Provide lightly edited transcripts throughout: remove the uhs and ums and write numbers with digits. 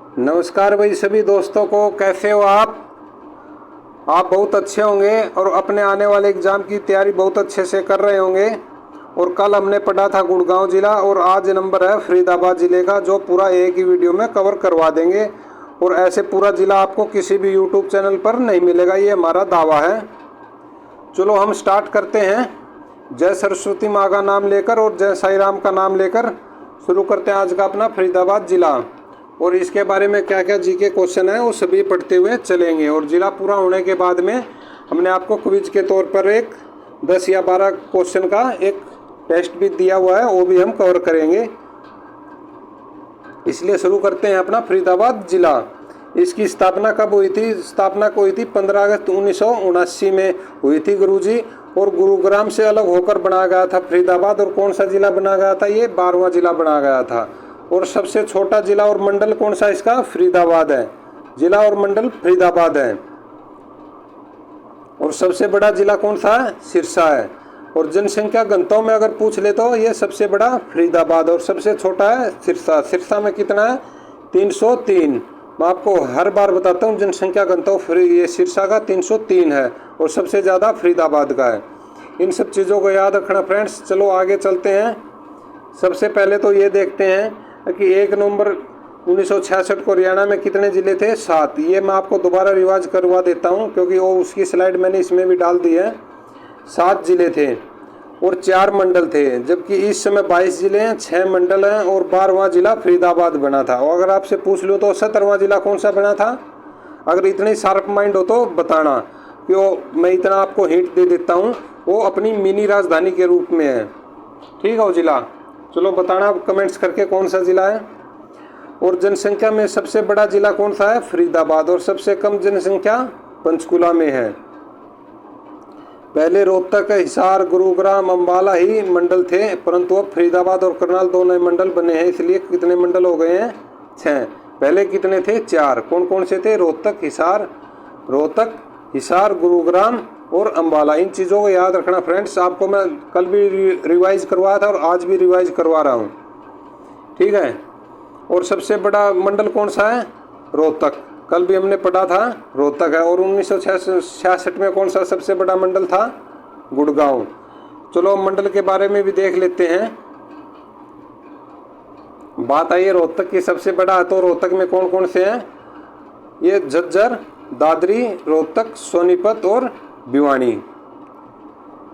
नमस्कार भाई सभी दोस्तों को, कैसे हो आप बहुत अच्छे होंगे और अपने आने वाले एग्ज़ाम की तैयारी बहुत अच्छे से कर रहे होंगे। और कल हमने पढ़ा था गुड़गांव ज़िला और आज नंबर है फरीदाबाद ज़िले का, जो पूरा एक ही वीडियो में कवर करवा देंगे। और ऐसे पूरा ज़िला आपको किसी भी यूट्यूब चैनल पर नहीं मिलेगा, ये हमारा दावा है। चलो हम स्टार्ट करते हैं। जय सरस्वती माँ का नाम लेकर और जय साई राम का नाम लेकर शुरू करते हैं आज का अपना फरीदाबाद ज़िला। और इसके बारे में क्या क्या जीके क्वेश्चन है वो सभी पढ़ते हुए चलेंगे। और ज़िला पूरा होने के बाद में हमने आपको क्विज के तौर पर एक 10 या 12 क्वेश्चन का एक टेस्ट भी दिया हुआ है, वो भी हम कवर करेंगे। इसलिए शुरू करते हैं अपना फरीदाबाद ज़िला। इसकी स्थापना कब हुई थी? स्थापना को हुई थी 15 अगस्त 1979 में हुई थी गुरुजी। और गुरुग्राम से अलग होकर बनाया गया था फरीदाबाद। और कौन सा ज़िला बना गया था? ये 12वां ज़िला बना गया था। और सबसे छोटा ज़िला और मंडल कौन सा इसका? फरीदाबाद है। ज़िला और मंडल फरीदाबाद है। और सबसे बड़ा ज़िला कौन सा है? सिरसा है। और जनसंख्या घनत्व में अगर पूछ ले तो ये सबसे बड़ा फरीदाबाद और सबसे छोटा है सिरसा। सिरसा में कितना है? 303। मैं आपको हर बार बताता हूँ, जनसंख्या घनत्व ये सिरसा का 303 है और सबसे ज़्यादा फरीदाबाद का है। इन सब चीज़ों को याद रखना फ्रेंड्स। चलो आगे चलते हैं। सबसे पहले तो ये देखते हैं कि 1 नवंबर 1966 को हरियाणा में कितने ज़िले थे? 7। ये मैं आपको दोबारा रिवाइज करवा देता हूँ क्योंकि वो उसकी स्लाइड मैंने इसमें भी डाल दी है। 7 ज़िले थे और 4 मंडल थे, जबकि इस समय 22 ज़िले हैं, 6 मंडल हैं और 12वां ज़िला फरीदाबाद बना था। और अगर आपसे पूछ लो तो 17वां ज़िला कौन सा बना था? अगर इतनी शार्प माइंड हो तो बताना, क्यों मैं इतना आपको हिंट दे देता हूँ, वो अपनी मिनी राजधानी के रूप में है। ठीक है वो ज़िला? चलो बताना कमेंट्स करके कौन सा ज़िला है। और जनसंख्या में सबसे बड़ा ज़िला कौन सा है? फरीदाबाद। और सबसे कम जनसंख्या पंचकुला में है। पहले रोहतक, हिसार, गुरुग्राम, अंबाला ही मंडल थे, परंतु अब फरीदाबाद और करनाल 2 नए मंडल बने हैं। इसलिए कितने मंडल हो गए हैं? 6। पहले कितने थे? 4। कौन कौन से थे? रोहतक, हिसार, गुरुग्राम और अंबाला। इन चीज़ों को याद रखना फ्रेंड्स। आपको मैं कल भी रिवाइज करवाया था और आज भी रिवाइज करवा रहा हूँ। ठीक है। और सबसे बड़ा मंडल कौन सा है? रोहतक। कल भी हमने पढ़ा था, रोहतक है। और 1966 में कौन सा सबसे बड़ा मंडल था? गुड़गांव। चलो मंडल के बारे में भी देख लेते हैं। बात आई है रोहतक की सबसे बड़ा, तो रोहतक में कौन कौन से हैं? ये झज्जर, दादरी, रोहतक, सोनीपत और भिवानी।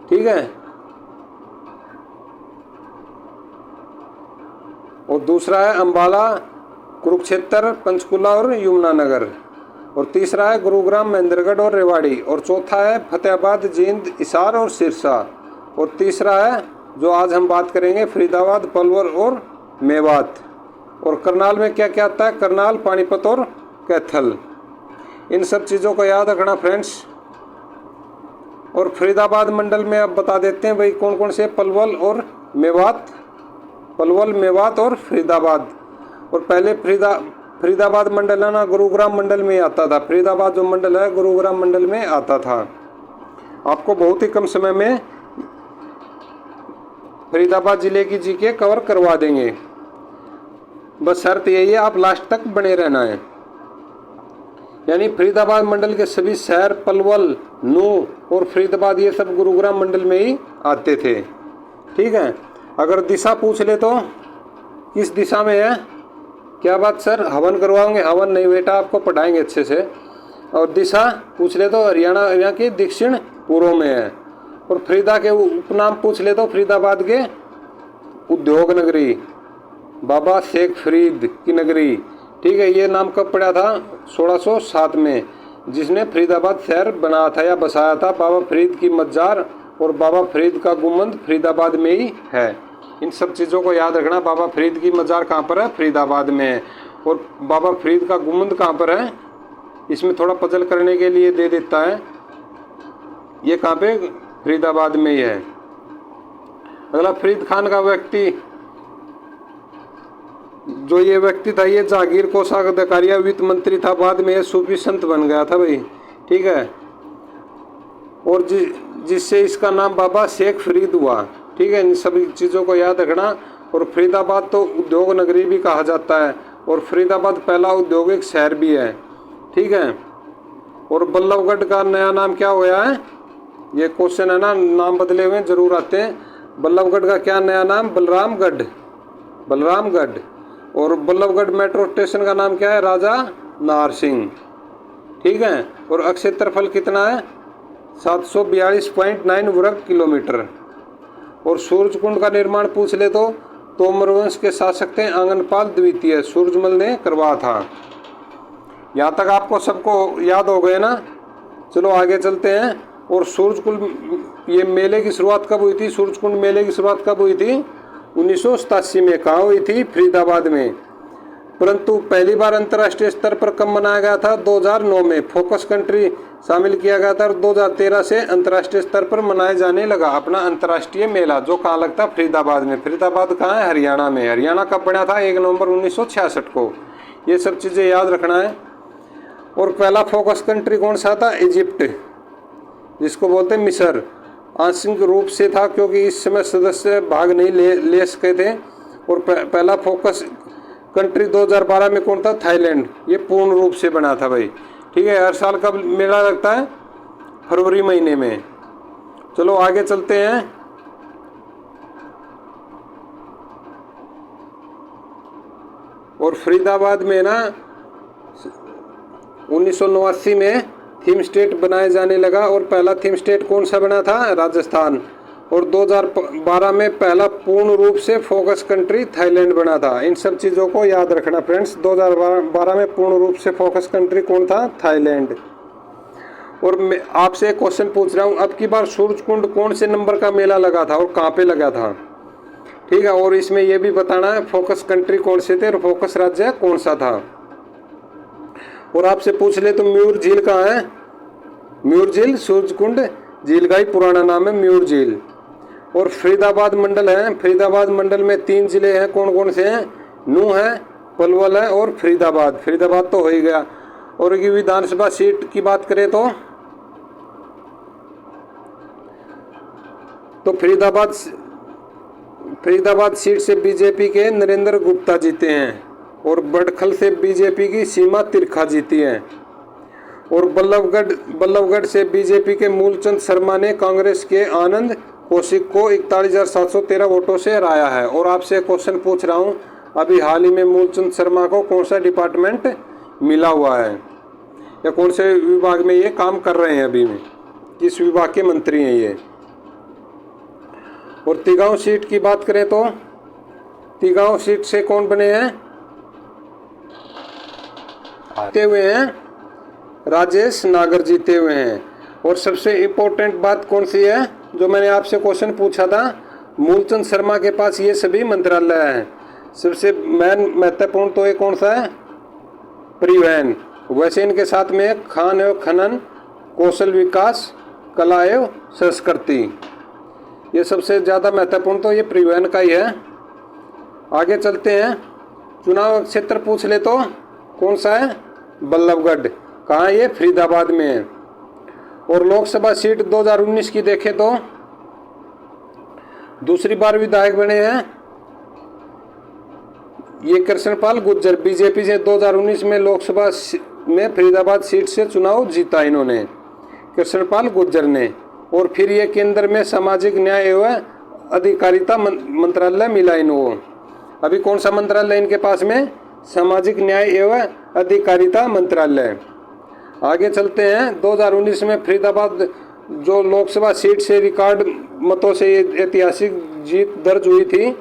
ठीक है। और दूसरा है अंबाला, कुरुक्षेत्र, पंचकुला और यमुनानगर। और तीसरा है गुरुग्राम, महेंद्रगढ़ और रेवाड़ी। और चौथा है फतेहाबाद, जींद, हिसार और सिरसा। और तीसरा है जो आज हम बात करेंगे फरीदाबाद, पलवल और मेवात। और करनाल में क्या क्या आता है? करनाल, पानीपत और कैथल। इन सब चीज़ों को याद रखना फ्रेंड्स। और फरीदाबाद मंडल में अब बता देते हैं भाई कौन कौन से? पलवल, मेवात और फरीदाबाद। और पहले फरीदाबाद मंडल है ना, गुरुग्राम मंडल में आता था। फरीदाबाद जो मंडल है गुरुग्राम मंडल में आता था। आपको बहुत ही कम समय में फरीदाबाद ज़िले की जीके कवर करवा देंगे। बस शर्त यही है, आप लास्ट तक बने रहना है। यानी फरीदाबाद मंडल के सभी शहर पलवल, नूह और फरीदाबाद ये सब गुरुग्राम मंडल में ही आते थे। ठीक है। अगर दिशा पूछ ले तो किस दिशा में है? क्या बात सर, हवन करवाओगे? हवन नहीं बेटा, आपको पढ़ाएंगे अच्छे से। और दिशा पूछ ले तो हरियाणा के दक्षिण पूर्व में है। और फरीदा के उपनाम पूछ ले तो फरीदाबाद के उद्योग नगरी, बाबा शेख फरीद की नगरी। ठीक है। ये नाम कब पड़ा था? 1607 में, जिसने फरीदाबाद शहर बनाया था या बसाया था। बाबा फरीद की मजार और बाबा फरीद का गुम्बद फरीदाबाद में ही है। इन सब चीज़ों को याद रखना। बाबा फरीद की मजार कहाँ पर है? फरीदाबाद में है। और बाबा फरीद का गुम्बद कहाँ पर है? इसमें थोड़ा पजल करने के लिए दे देता है। ये कहाँ पे? फरीदाबाद में ही है। अगला फरीद खान का व्यक्ति, जो ये व्यक्ति था, ये जागीर कोषाधिकारी या वित्त मंत्री था। बाद में ये सूफी संत बन गया था भाई। ठीक है। और जिससे इसका नाम बाबा शेख फरीद हुआ। ठीक है। इन सभी चीज़ों को याद रखना। और फरीदाबाद तो उद्योग नगरी भी कहा जाता है। और फरीदाबाद पहला औद्योगिक शहर भी है, ठीक है। और बल्लभगढ़ का नया नाम क्या हुआ है, ये क्वेश्चन है ना, नाम बदले हुए जरूर आते हैं। बल्लभगढ़ का क्या नया नाम, बलरामगढ़, बलरामगढ़। और बल्लभगढ़ मेट्रो स्टेशन का नाम क्या है, राजा नार सिंह, ठीक है। और अक्षय क्षेत्रफल कितना है, 742.9 वर्ग किलोमीटर। और सूरजकुंड का निर्माण पूछ ले तो तोमर वंश के शासक थे आंगनपाल द्वितीय, सूरजमल ने करवाया था। यहाँ तक आपको सबको याद हो गए ना। चलो आगे चलते हैं। और सूरजकुंड ये मेले की शुरुआत कब हुई थी, सूरजकुंड मेले की शुरुआत कब हुई थी, 1987 में। कहाँ हुई थी, फरीदाबाद में। परंतु पहली बार अंतर्राष्ट्रीय स्तर पर कब मनाया गया था, 2009 में। फोकस कंट्री शामिल किया गया था और 2013 से अंतर्राष्ट्रीय स्तर पर मनाए जाने लगा अपना अंतर्राष्ट्रीय मेला, जो कहाँ लगता है, फरीदाबाद में। फरीदाबाद कहाँ है, हरियाणा में। हरियाणा कब बना था, 1 नवंबर 1966 को। ये सब चीज़ें याद रखना है। और पहला फोकस कंट्री कौन सा था, इजिप्ट, जिसको बोलते हैं मिस्र। आंशिक रूप से था क्योंकि इस समय सदस्य भाग नहीं ले सके थे। और पहला फोकस कंट्री 2012 में कौन था, थाईलैंड। ये पूर्ण रूप से बना था भाई, ठीक है। हर साल कब मेला लगता है, फरवरी महीने में। चलो आगे चलते हैं। और फरीदाबाद में ना 1989 में थीम स्टेट बनाए जाने लगा। और पहला थीम स्टेट कौन सा बना था, राजस्थान। और 2012 में पहला पूर्ण रूप से फोकस कंट्री थाईलैंड बना था। इन सब चीज़ों को याद रखना फ्रेंड्स। 2012 में पूर्ण रूप से फोकस कंट्री कौन था, थाईलैंड। और मैं आपसे एक क्वेश्चन पूछ रहा हूँ, अब की बार सूरजकुंड कौन से नंबर का मेला लगा था और कहाँ पे लगा था, ठीक है। और इसमें यह भी बताना है फोकस कंट्री कौन से थे और फोकस राज्य कौन सा था। और आपसे पूछ ले तो म्यूर झील कहाँ है, म्यूर झील सूरजकुंड झील का ही पुराना नाम है, म्यूर झील। और फरीदाबाद मंडल है, फरीदाबाद मंडल में 3 जिले हैं, कौन कौन से हैं, नूह है, पलवल है और फरीदाबाद। फरीदाबाद तो हो ही गया। और ये विधानसभा सीट की बात करें तो फरीदाबाद सीट से बीजेपी के नरेंद्र गुप्ता जीते हैं। और बड़खल से बीजेपी की सीमा तिरखा जीती है। और बल्लभगढ़ से बीजेपी के मूलचंद शर्मा ने कांग्रेस के आनंद कौशिक को 41,713 वोटों से हराया है। और आपसे क्वेश्चन पूछ रहा हूं, अभी हाल ही में मूलचंद शर्मा को कौन सा डिपार्टमेंट मिला हुआ है या कौन से विभाग में ये काम कर रहे हैं, अभी में किस विभाग के मंत्री हैं ये। और तिगांव सीट की बात करें तो तिगांव सीट से कौन बने हैं, जीते हुए हैं, राजेश नागर जीते हुए हैं। और सबसे इम्पोर्टेंट बात कौन सी है, जो मैंने आपसे क्वेश्चन पूछा था, मूलचंद शर्मा के पास ये सभी मंत्रालय हैं। सबसे महत्वपूर्ण तो ये कौन सा है, परिवहन। वैसे इनके साथ में खान एवं खनन, कौशल विकास, कला एवं संस्कृति, ये सबसे ज़्यादा महत्वपूर्ण तो ये परिवहन का ही है। आगे चलते हैं। चुनाव क्षेत्र पूछ ले तो कौन सा है, बल्लभगढ़। कहाँ, ये फरीदाबाद में है। और लोकसभा सीट 2019 की देखें तो दूसरी बार विधायक बने हैं ये कृष्णपाल गुर्जर। बीजेपी से 2019 में लोकसभा में फरीदाबाद सीट से चुनाव जीता इन्होंने, कृष्णपाल गुर्जर ने। और फिर ये केंद्र में सामाजिक न्याय एवं अधिकारिता मंत्रालय मिला इनको। अभी कौन सा मंत्रालय इनके पास में, सामाजिक न्याय एवं अधिकारिता मंत्रालय। आगे चलते हैं। 2019 में फरीदाबाद जो लोकसभा सीट से रिकॉर्ड मतों से ऐतिहासिक जीत दर्ज हुई थी,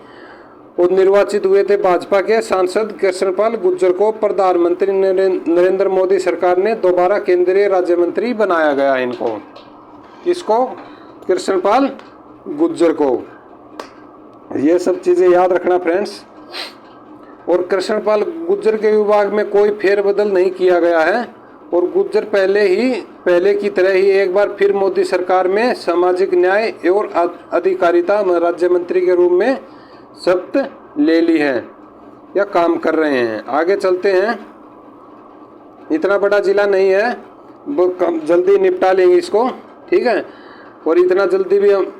और निर्वाचित हुए थे भाजपा के सांसद कृष्णपाल गुर्जर को प्रधानमंत्री नरेंद्र मोदी सरकार ने दोबारा केंद्रीय राज्य मंत्री बनाया गया इनको। किसको, कृष्णपाल गुर्जर को। ये सब चीज़ें याद रखना फ्रेंड्स। और कृष्णपाल गुर्जर के विभाग में कोई फेरबदल नहीं किया गया है। और गुर्जर पहले की तरह ही एक बार फिर मोदी सरकार में सामाजिक न्याय एवं अधिकारिता राज्य मंत्री के रूप में शपथ ले ली है या काम कर रहे हैं। आगे चलते हैं। इतना बड़ा जिला नहीं है, वो जल्दी निपटा लेंगे इसको, ठीक है। और इतना जल्दी भी हम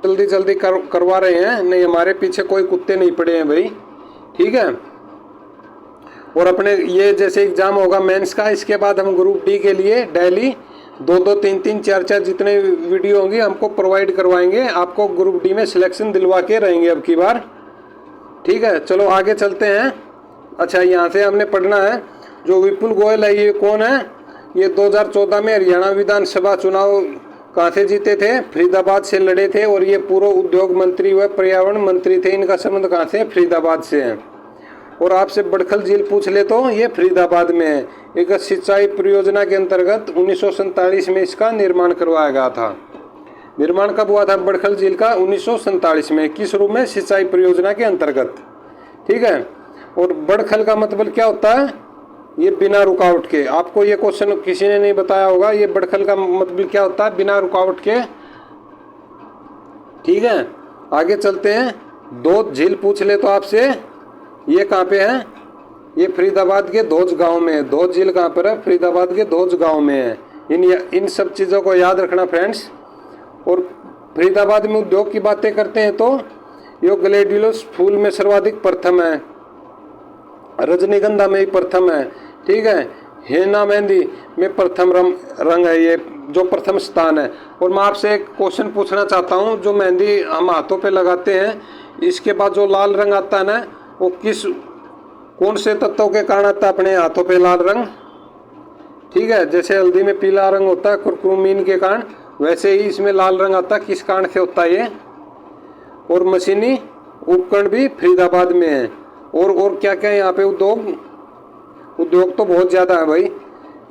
जल्दी करवा रहे हैं, नहीं हमारे पीछे कोई कुत्ते नहीं पड़े हैं भाई, ठीक है। और अपने ये जैसे एग्ज़ाम होगा मेंस का, इसके बाद हम ग्रुप डी के लिए डेली 2-2, 3-3, 4-4 जितने वीडियो होंगी हमको प्रोवाइड करवाएंगे। आपको ग्रुप डी में सिलेक्शन दिलवा के रहेंगे अब की बार, ठीक है। चलो आगे चलते हैं। अच्छा, यहाँ से हमने पढ़ना है जो विपुल गोयल है ये कौन है? ये 2014 में हरियाणा विधानसभा चुनाव कहाँ से जीते थे? फरीदाबाद से लड़े थे। और ये पूर्व उद्योग मंत्री व पर्यावरण मंत्री थे। इनका संबंध कहाँ से? फरीदाबाद से है। और आपसे बड़खल झील पूछ ले तो ये फरीदाबाद में है। एक सिंचाई परियोजना के अंतर्गत 1947 में इसका निर्माण करवाया गया था। निर्माण कब हुआ था बड़खल झील का? 1947 में। किस रूप में? सिंचाई परियोजना के अंतर्गत, ठीक है। और बड़खल का मतलब क्या होता है? ये बिना रुकावट के। आपको ये क्वेश्चन किसी ने नहीं बताया होगा, ये बड़खल का मतलब क्या होता है? बिना रुकावट के, ठीक है। आगे चलते हैं। धोद झील पूछ ले तो आपसे, ये कहाँ पे है? ये फरीदाबाद के धोज गांव में है। धोज झील कहाँ पर है? फरीदाबाद के धोज गांव में है। इन सब चीज़ों को याद रखना फ्रेंड्स। और फरीदाबाद में उद्योग की बातें करते हैं तो ये ग्लेडियोलस फूल में सर्वाधिक प्रथम है, रजनीगंधा में ही प्रथम है, ठीक है। हेना मेहंदी में प्रथम रंग है, ये जो प्रथम स्थान है। और मैं आपसे एक क्वेश्चन पूछना चाहता हूँ, जो मेहंदी हम हाथों पे लगाते हैं, इसके बाद जो लाल रंग आता है ना, वो कौन से तत्वों के कारण आता है अपने हाथों पे लाल रंग? ठीक है, जैसे हल्दी में पीला रंग होता है कुरकुमीन के कारण, वैसे ही इसमें लाल रंग आता है। किस कारण से होता है ये? और मशीनी उपकरण भी फरीदाबाद में है। और क्या क्या है यहाँ पे? उद्योग तो बहुत ज़्यादा है भाई,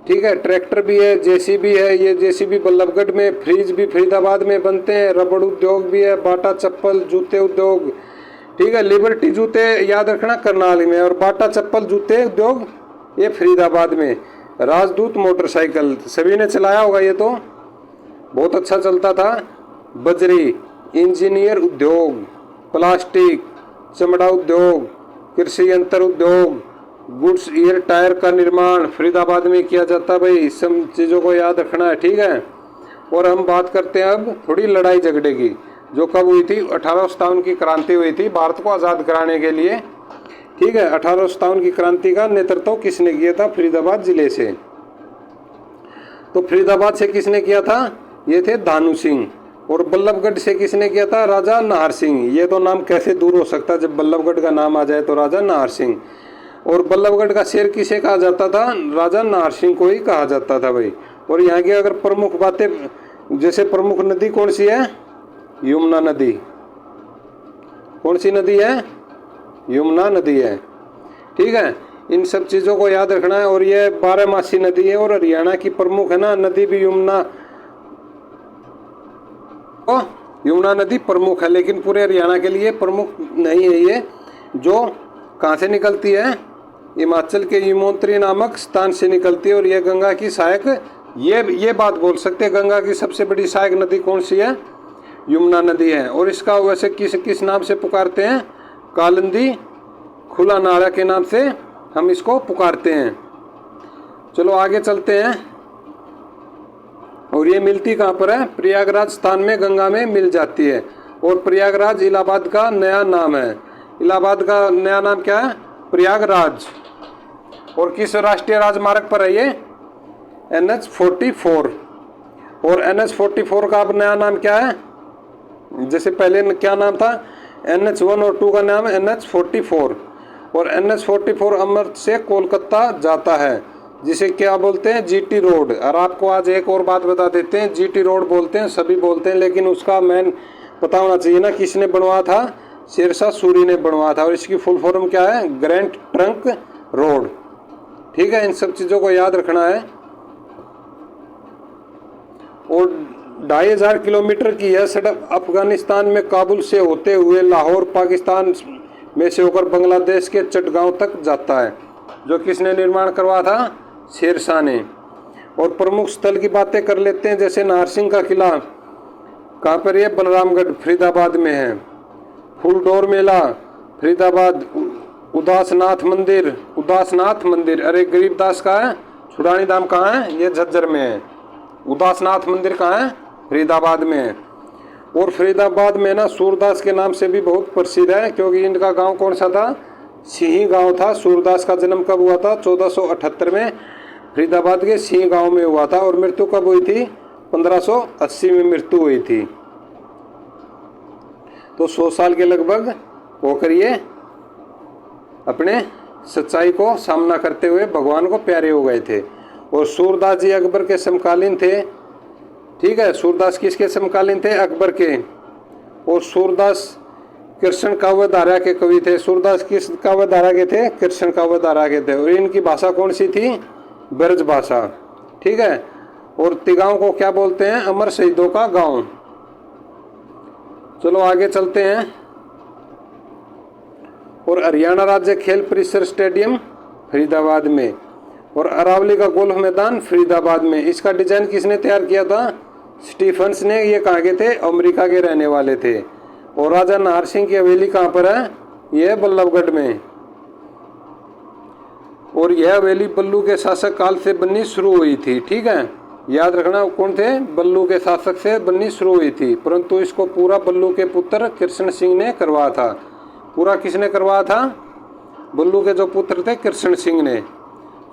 ठीक है। ट्रैक्टर भी है, जेसीबी है। ये जेसीबी बल्लभगढ़ में, फ्रिज भी फरीदाबाद में बनते हैं। रबड़ उद्योग भी है, बाटा चप्पल जूते उद्योग, ठीक है। लिबर्टी जूते याद रखना करनाल में, और बाटा चप्पल जूते उद्योग ये फरीदाबाद में। राजदूत मोटरसाइकिल सभी ने चलाया होगा, ये तो बहुत अच्छा चलता था। बजरी, इंजीनियर उद्योग, प्लास्टिक, चमड़ा उद्योग, कृषि यंत्र उद्योग, गुड्स ईयर टायर का निर्माण फरीदाबाद में किया जाता है भाई। सब चीज़ों को याद रखना है, ठीक है। और हम बात करते हैं अब थोड़ी लड़ाई झगड़े की, जो कब हुई थी? 1857 की क्रांति हुई थी भारत को आज़ाद कराने के लिए, ठीक है। 1857 की क्रांति का नेतृत्व किसने किया था? फरीदाबाद जिले से। तो फरीदाबाद से किसने किया था? ये थे दानू सिंह। और बल्लभगढ़ से किसने किया था? राजा नाहर सिंह। ये तो नाम कैसे दूर हो सकता है जब बल्लभगढ़ का नाम आ जाए तो, राजा नाहर सिंह। और बल्लभगढ़ का शेर किसे कहा जाता था? राजा नाहर सिंह को ही कहा जाता था भाई। और यहाँ की अगर प्रमुख बातें, जैसे प्रमुख नदी कौन सी है? यमुना नदी। कौन सी नदी है? यमुना नदी है, ठीक है। इन सब चीज़ों को याद रखना है। और ये 12मासी नदी है, और हरियाणा की प्रमुख है ना नदी भी यमुना नदी प्रमुख है, लेकिन पूरे हरियाणा के लिए प्रमुख नहीं है ये। जो कहाँ से निकलती है? हिमाचल के यमुनोत्री नामक स्थान से निकलती है। और ये गंगा की सहायक, ये बात बोल सकते हैं, गंगा की सबसे बड़ी सहायक नदी कौन सी है? यमुना नदी है। और इसका वैसे किस नाम से पुकारते हैं? कालिंदी खुला नाला के नाम से हम इसको पुकारते हैं। चलो आगे चलते हैं। और ये मिलती कहाँ पर है? प्रयागराज स्थान में गंगा में मिल जाती है। और प्रयागराज इलाहाबाद का नया नाम है। इलाहाबाद का नया नाम क्या है? प्रयागराज। और किस राष्ट्रीय राजमार्ग पर है ये? NH-44। और NH-44 का अब नया नाम क्या है? जैसे पहले क्या नाम था? NH-1 और 2 का नाम है NH-44। और NH-44 अमृत से कोलकाता जाता है, जिसे क्या बोलते हैं? GT road. और आपको आज एक और बात बता देते हैं, GT रोड बोलते हैं, सभी बोलते हैं, लेकिन उसका मेन पता होना चाहिए ना, किसने बनवाया था? शेरशाह सूरी ने बनवाया था। और इसकी फुल फॉर्म क्या है? ग्रैंड ट्रंक रोड, ठीक है। इन सब चीज़ों को याद रखना है। और 2500 किलोमीटर की यह सड़क अफगानिस्तान में काबुल से होते हुए लाहौर, पाकिस्तान में से होकर बांग्लादेश के चटगांव तक जाता है। जो किसने निर्माण करवाया था? शेरशाह ने। और प्रमुख स्थल की बातें कर लेते हैं, जैसे नाहर सिंह का किला कहाँ पर है? बलरामगढ़ फरीदाबाद में है। फूलडोर मेला फरीदाबाद। उदासनाथ मंदिर अरे गरीबदास का है? छुड़ानी धाम कहाँ है? ये झज्जर में है। उदासनाथ मंदिर कहाँ है? फरीदाबाद में है। और फरीदाबाद में ना सूरदास के नाम से भी बहुत प्रसिद्ध है, क्योंकि इनका गांव कौन सा था? सिंही गांव था। सूरदास का जन्म कब हुआ था? 1478 में फरीदाबाद के सिंही गांव में हुआ था। और मृत्यु कब हुई थी? 1580 में मृत्यु हुई थी। तो 100 साल के लगभग होकर ये अपने सच्चाई को सामना करते हुए भगवान को प्यारे हो गए थे। और सूरदास जी अकबर के समकालीन थे। ठीक है, सूरदास किसके समकालीन थे? अकबर के। और सूरदास कृष्ण काव्यधारा के कवि थे। सूरदास किस काव्यधारा के थे? कृष्ण काव्यधारा के थे। और इनकी भाषा कौन सी थी? ब्रज भाषा। ठीक है। और तिगांव को क्या बोलते हैं? अमर शहीदों का गांव। चलो आगे चलते हैं। और हरियाणा राज्य खेल परिसर स्टेडियम फरीदाबाद में। और अरावली का गोल्फ मैदान फरीदाबाद में। इसका डिजाइन किसने तैयार किया था? स्टीफन्स ने। ये कहाँ के थे? अमेरिका के रहने वाले थे। और राजा नाहर सिंह की हवेली कहाँ पर है? यह बल्लभगढ़ में। और यह हवेली बल्लू के शासक काल से बननी शुरू हुई थी। ठीक है, याद रखना कौन थे? बल्लू के शासक से बननी शुरू हुई थी। परंतु इसको पूरा बल्लू के पुत्र कृष्ण सिंह ने करवाया था। पूरा किसने करवाया था? बल्लू के जो पुत्र थे कृष्ण सिंह ने।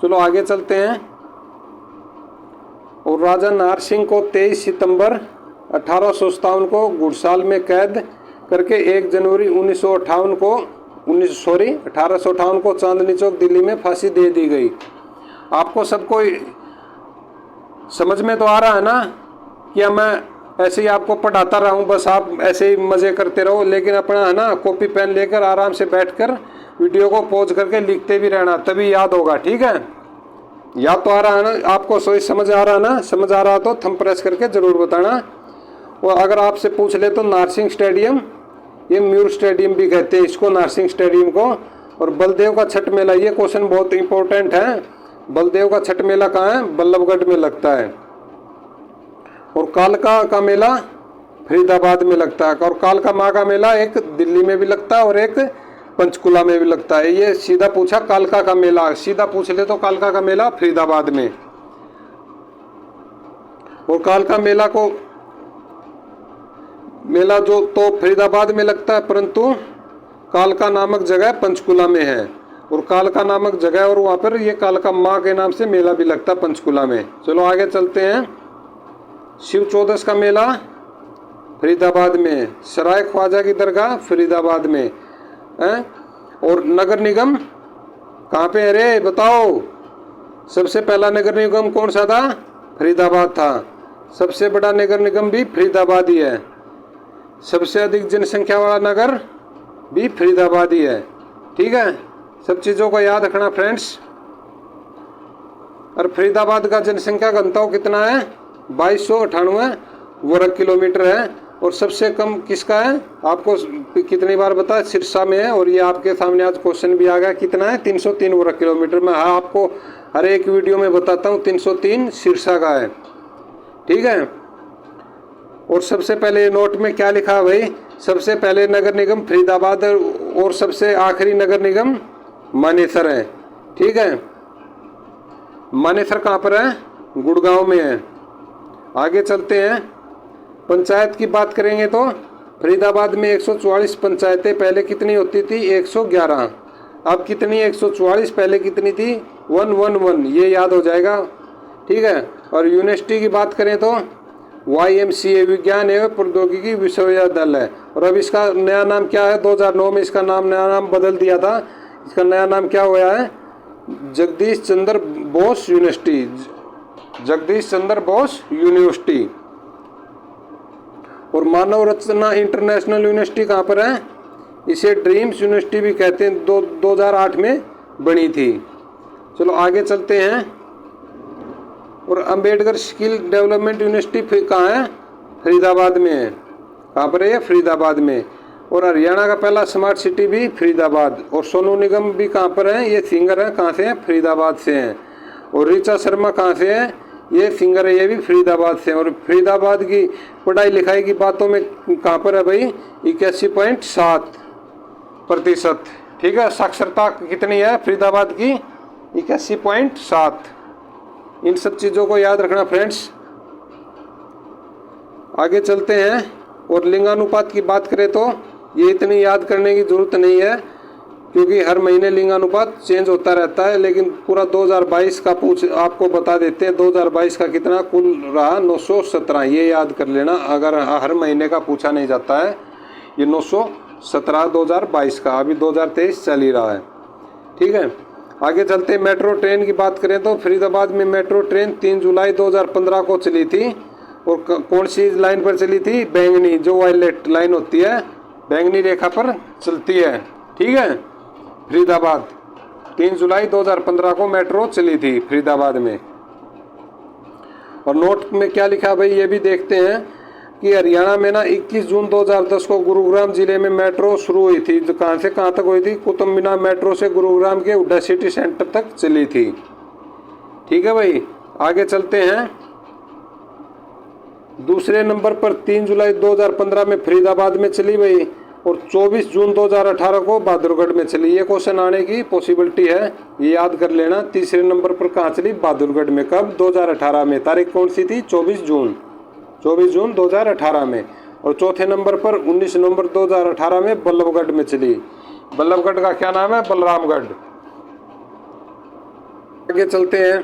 चलो आगे चलते हैं। और राजा नाहर सिंह को 23 सितंबर 1857 को घुड़साल में कैद करके 1 जनवरी 1858 को चांदनी चौक दिल्ली में फांसी दे दी गई। आपको सबको समझ में तो आ रहा है ना कि मैं ऐसे ही आपको पढ़ाता रहा हूँ, बस आप ऐसे ही मज़े करते रहो। लेकिन अपना है ना कॉपी पेन लेकर आराम से बैठकर वीडियो को पॉज करके लिखते भी रहना, तभी याद होगा। ठीक है, याद तो आ रहा है ना आपको? समझ आ रहा है ना? समझ आ रहा तो थंब प्रेस करके ज़रूर बताना। और अगर आपसे पूछ ले तो नारसिंह स्टेडियम, ये म्यूर स्टेडियम भी कहते हैं इसको, नारसिंह स्टेडियम को। और बलदेव का छठ मेला, ये क्वेश्चन बहुत इंपॉर्टेंट है। बलदेव का छठ मेला कहाँ है? बल्लभगढ़ में लगता है। और कालका का मेला फरीदाबाद में लगता है। और कालका माँ का मेला एक दिल्ली में भी लगता है और एक पंचकुला में भी लगता है। ये सीधा पूछा कालका का मेला, सीधा पूछ ले तो कालका का मेला फरीदाबाद में। और कालका मेला जो तो फरीदाबाद में लगता है, परंतु कालका नामक जगह पंचकुला में है। और कालका नामक जगह और वहाँ पर ये कालका माँ के नाम से मेला भी लगता है पंचकुला में। चलो आगे चलते हैं। शिव चौदस का मेला फरीदाबाद में। सराय ख्वाजा की दरगाह फरीदाबाद में है। और नगर निगम कहाँ पे है रे? बताओ। सबसे पहला नगर निगम कौन सा था? फरीदाबाद था। सबसे बड़ा नगर निगम भी फरीदाबाद ही है। सबसे अधिक जनसंख्या वाला नगर भी फरीदाबाद ही है। ठीक है, सब चीज़ों को याद रखना फ्रेंड्स। और फरीदाबाद का जनसंख्या घनत्व कितना है? 2298 वर्ग किलोमीटर है। और सबसे कम किसका है? आपको कितनी बार बताया? सिरसा में है। और ये आपके सामने आज क्वेश्चन भी आ गया, कितना है? 303 वर्ग किलोमीटर में। हाँ, आपको हर एक वीडियो में बताता हूँ 303 सिरसा का है। ठीक है। और सबसे पहले नोट में क्या लिखा है भाई? सबसे पहले नगर निगम फरीदाबाद और सबसे आखिरी नगर निगम मानेसर है। ठीक है, मानेसर कहाँ पर है? गुड़गांव में है। आगे चलते हैं। पंचायत की बात करेंगे तो फरीदाबाद में 144 पंचायतें पहले कितनी होती थी? 111। अब कितनी? 144। पहले कितनी थी? 111। ये याद हो जाएगा। ठीक है। और यूनिवर्सिटी की बात करें तो YMCA विज्ञान एवं प्रौद्योगिकी विश्वविद्यालय है। और अब इसका नया नाम क्या है? 2009 में इसका नया नाम बदल दिया था। इसका नया नाम क्या हुआ है? जगदीश चंद्र बोस यूनिवर्सिटी। जगदीश चंद्र बोस यूनिवर्सिटी। और मानव रचना इंटरनेशनल यूनिवर्सिटी कहाँ पर है? इसे ड्रीम्स यूनिवर्सिटी भी कहते हैं। 2008 में बनी थी। चलो आगे चलते हैं। और अंबेडकर स्किल डेवलपमेंट यूनिवर्सिटी कहाँ है? फरीदाबाद में है। कहाँ पर है? फरीदाबाद में। और हरियाणा का पहला स्मार्ट सिटी भी फरीदाबाद। और सोनू निगम भी कहाँ पर है? ये सिंगर है। कहाँ से हैं? फरीदाबाद से हैं। और ऋचा शर्मा कहाँ से है? ये सिंगर है, ये भी फरीदाबाद से हैं। और फरीदाबाद की पढ़ाई लिखाई की बातों में कहाँ पर है भाई? 81.7%। ठीक है। साक्षरता कितनी है फरीदाबाद की? 81.7। इन सब चीज़ों को याद रखना फ्रेंड्स। आगे चलते हैं। और लिंगानुपात की बात करें तो ये इतनी याद करने की ज़रूरत नहीं है, क्योंकि हर महीने लिंगानुपात चेंज होता रहता है, लेकिन पूरा 2022 का आपको बता देते हैं। 2022 का कितना कुल रहा? 917। ये याद कर लेना, अगर हर महीने का पूछा नहीं जाता है। ये 917 2022 का, अभी 2023 चल ही रहा है। ठीक है, आगे चलते हैं। मेट्रो ट्रेन की बात करें तो फरीदाबाद में मेट्रो ट्रेन 3 जुलाई 2015 को चली थी। और कौन सी लाइन पर चली थी? बैंगनी, जो वायलेट लाइन होती है, बैंगनी रेखा पर चलती है। ठीक है, फरीदाबाद 3 जुलाई 2015 को मेट्रो चली थी फरीदाबाद में। और नोट में क्या लिखा भाई, ये भी देखते हैं कि हरियाणा में ना 21 जून 2010 को गुरुग्राम जिले में मेट्रो शुरू हुई थी। जो कहाँ से कहाँ तक हुई थी? कुतुब मीनार मेट्रो से गुरुग्राम के हुड्डा सिटी सेंटर तक चली थी। ठीक है भाई, आगे चलते हैं। दूसरे नंबर पर 3 जुलाई 2015 में फरीदाबाद में चली भाई, और 24 जून 2018 को बहादुरगढ़ में चली। ये क्वेश्चन आने की पॉसिबिलिटी है, ये याद कर लेना। तीसरे नंबर पर कहाँ चली? बहादुरगढ़ में। कब? 2018 में। तारीख कौन सी थी? 24 जून 2018 में। और चौथे नंबर पर 19 नवंबर 2018 में बल्लभगढ़ में चली। बल्लभगढ़ का क्या नाम है? बलरामगढ़। आगे चलते हैं।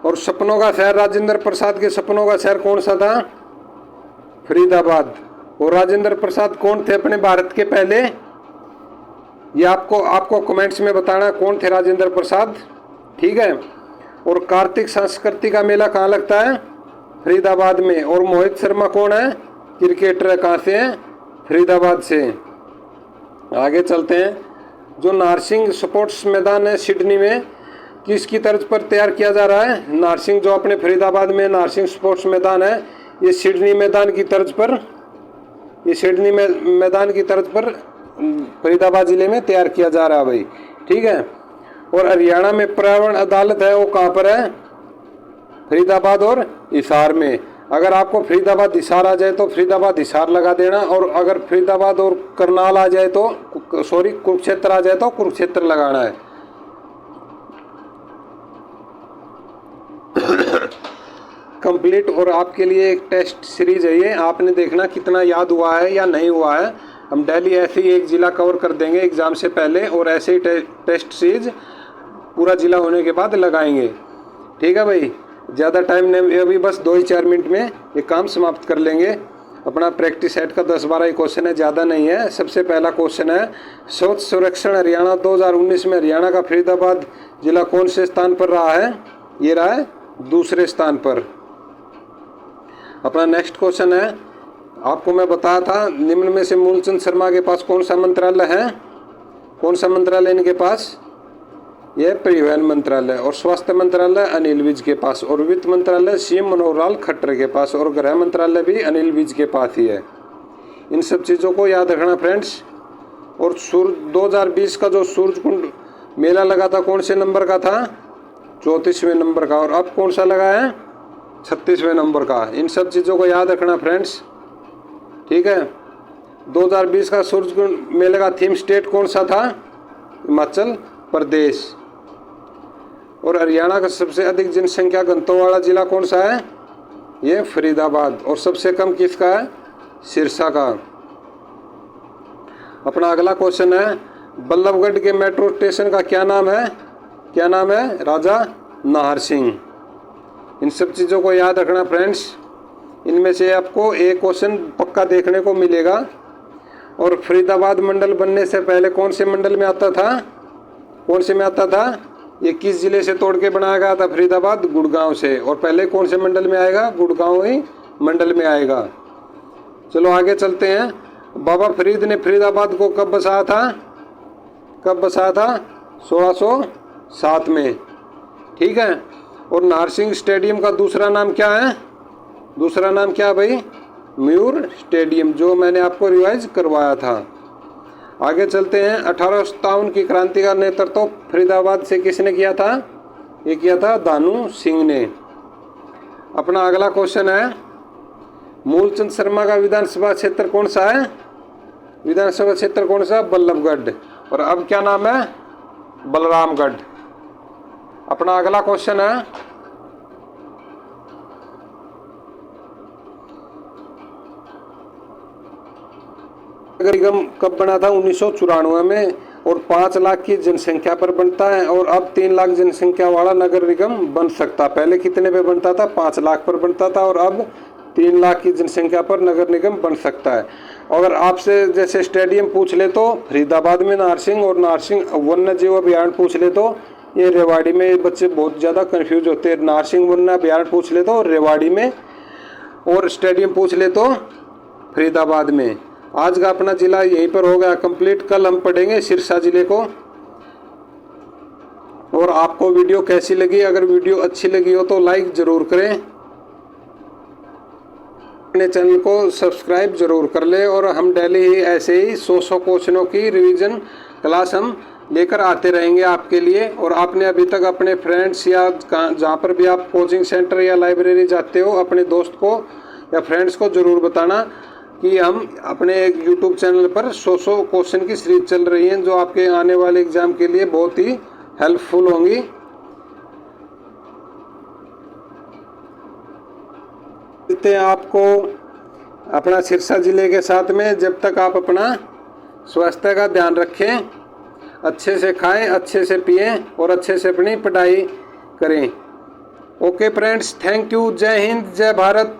और सपनों का शहर, राजेंद्र प्रसाद के सपनों का शहर कौन सा था? फरीदाबाद। और राजेंद्र प्रसाद कौन थे अपने भारत के पहले? ये आपको कमेंट्स में बताना कौन थे राजेंद्र प्रसाद। ठीक है। और कार्तिक संस्कृति का मेला कहाँ लगता है? फरीदाबाद में। और मोहित शर्मा कौन है? क्रिकेटर है। कहाँ से है? फरीदाबाद से। आगे चलते हैं। जो नारसिंह स्पोर्ट्स मैदान है सिडनी में, किसकी तर्ज पर तैयार किया जा रहा है? नारसिंह, जो अपने फरीदाबाद में नारसिंह स्पोर्ट्स मैदान है, ये सिडनी मैदान की तर्ज पर फरीदाबाद जिले में तैयार किया जा रहा है भाई। ठीक है। और हरियाणा में पर्यावरण अदालत है, वो कहाँ पर है? फरीदाबाद और हिसार में। अगर आपको फरीदाबाद हिसार आ जाए तो फरीदाबाद हिसार लगा देना, और अगर फरीदाबाद और करनाल आ जाए तो कुरुक्षेत्र आ जाए तो कुरुक्षेत्र लगाना है। कंप्लीट। और आपके लिए एक टेस्ट सीरीज है, ये आपने देखना कितना याद हुआ है या नहीं हुआ है। हम डेली ऐसे ही एक ज़िला कवर कर देंगे एग्ज़ाम से पहले, और ऐसे ही टेस्ट सीरीज पूरा ज़िला होने के बाद लगाएंगे। ठीक है भाई, ज़्यादा टाइम नहीं, अभी बस 2 ही 4 मिनट में ये काम समाप्त कर लेंगे। अपना प्रैक्टिस सेट का 10-12 ही क्वेश्चन है, ज़्यादा नहीं है। सबसे पहला क्वेश्चन है, स्वच्छ सर्वेक्षण हरियाणा 2019 में हरियाणा का फरीदाबाद जिला कौन से स्थान पर रहा है? ये रहा है दूसरे स्थान पर। अपना नेक्स्ट क्वेश्चन है, आपको मैं बताया था निम्न में से मूलचंद शर्मा के पास कौन सा मंत्रालय है? कौन सा मंत्रालय इनके पास? यह परिवहन मंत्रालय। और स्वास्थ्य मंत्रालय अनिल विज के पास। और वित्त मंत्रालय सीएम मनोहर लाल खट्टर के पास। और गृह मंत्रालय भी अनिल विज के पास ही है। इन सब चीज़ों को याद रखना फ्रेंड्स। और 2020 का जो सूरजकुंड मेला लगा था, कौन से नंबर का था? 34वें नंबर का। और अब कौन सा लगा है? 36वें नंबर का। इन सब चीज़ों को याद रखना फ्रेंड्स। ठीक है। 2020 का सूरजकुंड मेले का थीम स्टेट कौन सा था? हिमाचल प्रदेश। और हरियाणा का सबसे अधिक जनसंख्या घनत्व वाला जिला कौन सा है? ये फरीदाबाद। और सबसे कम किसका है? सिरसा का। अपना अगला क्वेश्चन है, बल्लभगढ़ के मेट्रो स्टेशन का क्या नाम है? क्या नाम है? राजा नाहर सिंह। इन सब चीज़ों को याद रखना फ्रेंड्स। इनमें से आपको एक क्वेश्चन पक्का देखने को मिलेगा। और फरीदाबाद मंडल बनने से पहले कौन से मंडल में आता था? कौन से में आता था? ये किस जिले से तोड़ के बनाया गया था? फरीदाबाद गुड़गांव से। और पहले कौन से मंडल में आएगा? गुड़गांव ही मंडल में आएगा। चलो आगे चलते हैं। बाबा फरीद ने फरीदाबाद को कब बसाया था? कब बसाया था? 1607 में। ठीक है। और नारसिंह स्टेडियम का दूसरा नाम क्या है? दूसरा नाम क्या है भाई? मयूर स्टेडियम, जो मैंने आपको रिवाइज करवाया था। आगे चलते हैं। 1857 की क्रांति का नेतृत्व फरीदाबाद से किसने किया था? ये किया था दानू सिंह ने। अपना अगला क्वेश्चन है, मूलचंद शर्मा का विधानसभा क्षेत्र कौन सा है? विधानसभा क्षेत्र कौन सा? बल्लभगढ़। और अब क्या नाम है? बलरामगढ़। अपना अगला क्वेश्चन है, नगर निगम कब बना था? 1994 में। और 5 लाख की जनसंख्या पर बनता है, और अब 3 लाख जनसंख्या वाला नगर निगम बन सकता। पहले कितने पे बनता था? 5 लाख पर बनता था, और अब 3 लाख की जनसंख्या पर नगर निगम बन सकता है। अगर आपसे जैसे स्टेडियम पूछ ले तो फरीदाबाद में नारसिंह, और नारसिंह वन्य जीव अभयारण्य पूछ ले तो ये रेवाड़ी में। बच्चे बहुत ज़्यादा कंफ्यूज होते हैं। नारसिंह वन्य अभयारण्य पूछ ले तो रेवाड़ी में, और स्टेडियम पूछ ले तो फरीदाबाद में। आज का अपना जिला यहीं पर हो गया कंप्लीट। कल हम पढ़ेंगे सिरसा जिले को। और आपको वीडियो कैसी लगी? अगर वीडियो अच्छी लगी हो तो लाइक ज़रूर करें, अपने चैनल को सब्सक्राइब जरूर कर ले। और हम डेली ही ऐसे ही 100 क्वेश्चनों की रिवीजन क्लास हम लेकर आते रहेंगे आपके लिए। और आपने अभी तक अपने फ्रेंड्स या जहाँ पर भी आप कोचिंग सेंटर या लाइब्रेरी जाते हो, अपने दोस्त को या फ्रेंड्स को ज़रूर बताना कि हम अपने यूट्यूब चैनल पर 100 क्वेश्चन की सीरीज चल रही है, जो आपके आने वाले एग्ज़ाम के लिए बहुत ही हेल्पफुल होंगी। मिलते हैं आपको अपना सिरसा ज़िले के साथ में। जब तक आप अपना स्वास्थ्य का ध्यान रखें, अच्छे से खाएं, अच्छे से पिएं और अच्छे से अपनी पढ़ाई करें। Okay friends, thank you. जय हिंद, जय भारत।